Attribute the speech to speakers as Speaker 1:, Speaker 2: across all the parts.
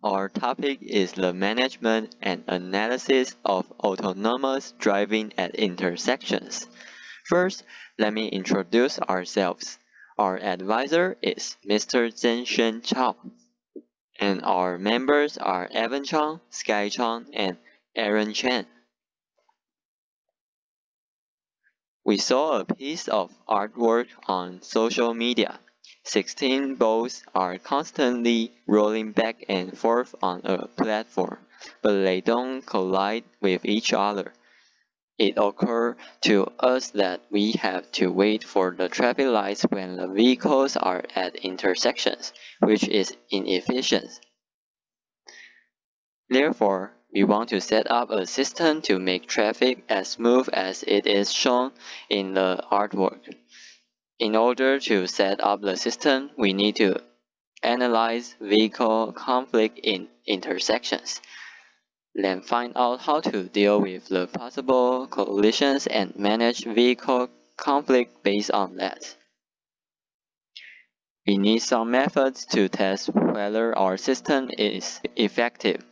Speaker 1: Our topic is the management and analysis of autonomous driving at intersections. First, let me introduce ourselves. Our advisor is Mr. Sheng-Chau, and our members are Evan Chang, Sky Chang, and Aaron Chen. We saw a piece of artwork on social media. 16 balls are constantly rolling back and forth on a platform, but they don't collide with each other. It occurred to us that we have to wait for the traffic lights when the vehicles are at intersections, which is inefficient. Therefore, we want to set up a system to make traffic as smooth as it is shown in the artwork. In order to set up the system, we need to analyze vehicle conflict in intersections, then find out how to deal with the possible collisions and manage vehicle conflict based on that. We need some methods to test whether our system is effective.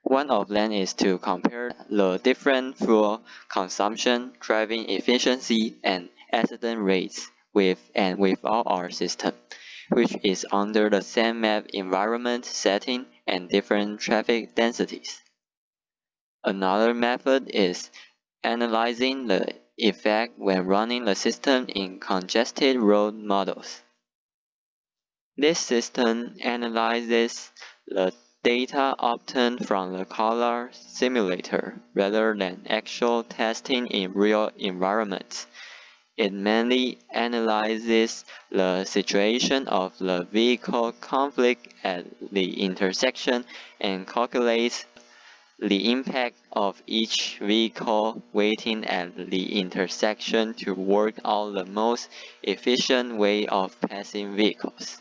Speaker 1: One of them is to compare the different fuel consumption, driving efficiency, and accident rates with and without our system, which is under the same map environment setting and different traffic densities. Another method is analyzing the effect when running the system in congested road models. This system analyzes the data obtained from the color simulator rather than actual testing in real environments. It mainly analyzes the situation of the vehicle conflict at the intersection and calculates the impact of each vehicle waiting at the intersection to work out the most efficient way of passing vehicles.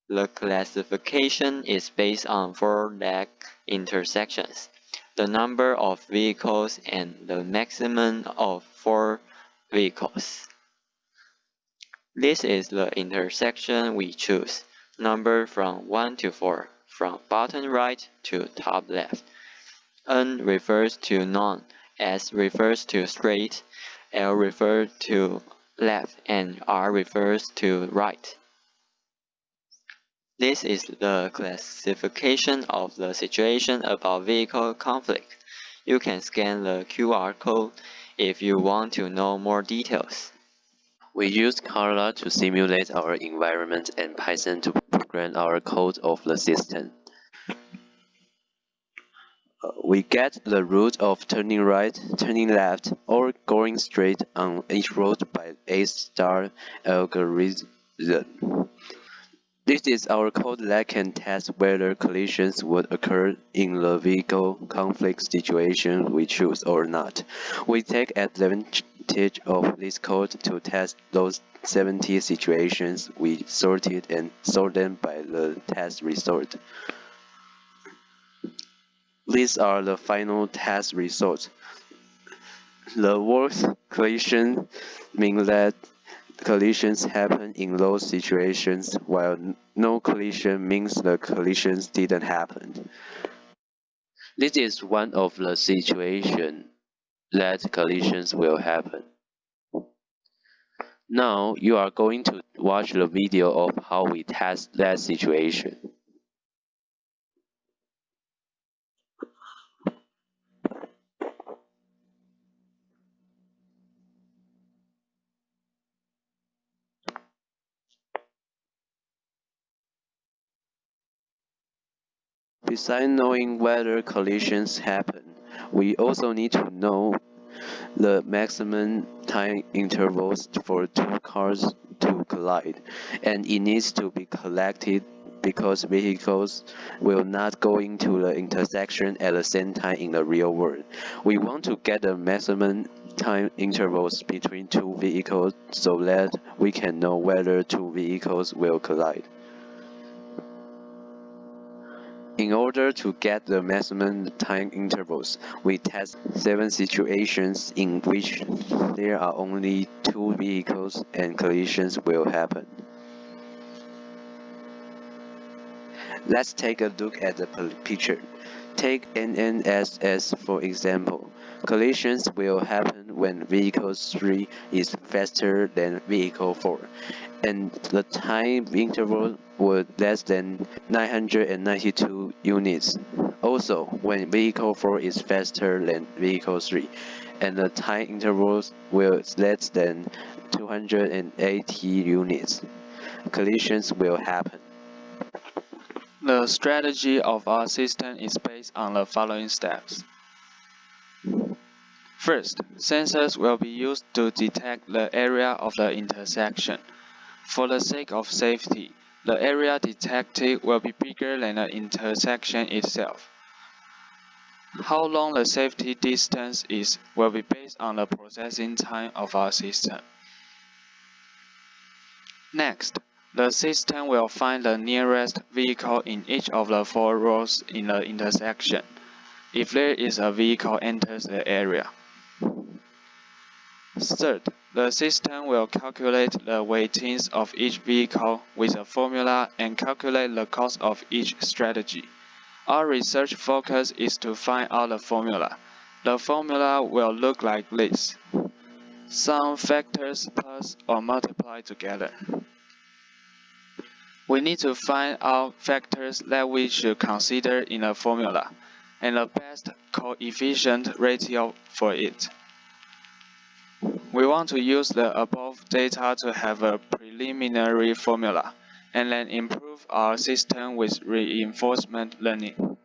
Speaker 1: The classification is based on four-leg intersections, the number of vehicles, and the maximum of 4 vehicles. This is the intersection we choose, numbered from 1 to 4, from bottom right to top left. N refers to none, S refers to straight, L refers to left, and R refers to right. This is the classification of the situation about vehicle conflict. You can scan the QR code if you want to know more details.
Speaker 2: We use Carla to simulate our environment and Python to program our code of the system. We get the route of turning right, turning left, or going straight on each road by A-star algorithm. This is our code that can test whether collisions would occur in the vehicle conflict situation we choose or not. We take advantage of this code to test those 70 situations we sorted and sort them by the test result. These are the final test results. The worst collision means that collisions happen in those situations, while no collision means the collisions didn't happen. This is one of the situations that collisions will happen. Now you are going to watch the video of how we test that situation. Besides knowing whether collisions happen, we also need to know the maximum time intervals for two cars to collide, and it needs to be collected because vehicles will not go into the intersection at the same time in the real world. We want to get the maximum time intervals between two vehicles so that we can know whether two vehicles will collide. In order to get the maximum time intervals, we test 7 situations in which there are only 2 vehicles and collisions will happen. Let's take a look at the picture. Take NNSS for example. Collisions will happen when vehicle 3 is faster than vehicle 4, and the time interval was less than 992 units. Also, when vehicle 4 is faster than vehicle 3, and the time interval was less than 280 units, collisions will happen.
Speaker 3: The strategy of our system is based on the following steps. First, sensors will be used to detect the area of the intersection. For the sake of safety, the area detected will be bigger than the intersection itself. How long the safety distance is will be based on the processing time of our system. Next, the system will find the nearest vehicle in each of the 4 rows in the intersection, if there is a vehicle enters the area. Third, the system will calculate the weightings of each vehicle with a formula and calculate the cost of each strategy. Our research focus is to find out the formula. The formula will look like this. Some factors plus or multiply together. We need to find out factors that we should consider in a formula, and the best coefficient ratio for it. We want to use the above data to have a preliminary formula, and then improve our system with reinforcement learning.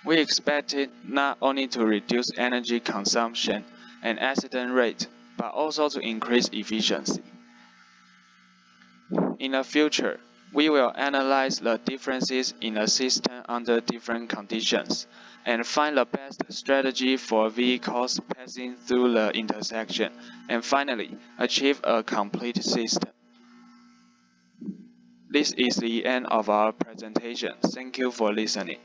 Speaker 3: We expect it not only to reduce energy consumption and accident rate, but also to increase efficiency. In the future, we will analyze the differences in the system under different conditions and find the best strategy for vehicles passing through the intersection, and finally, achieve a complete system. This is the end of our presentation. Thank you for listening.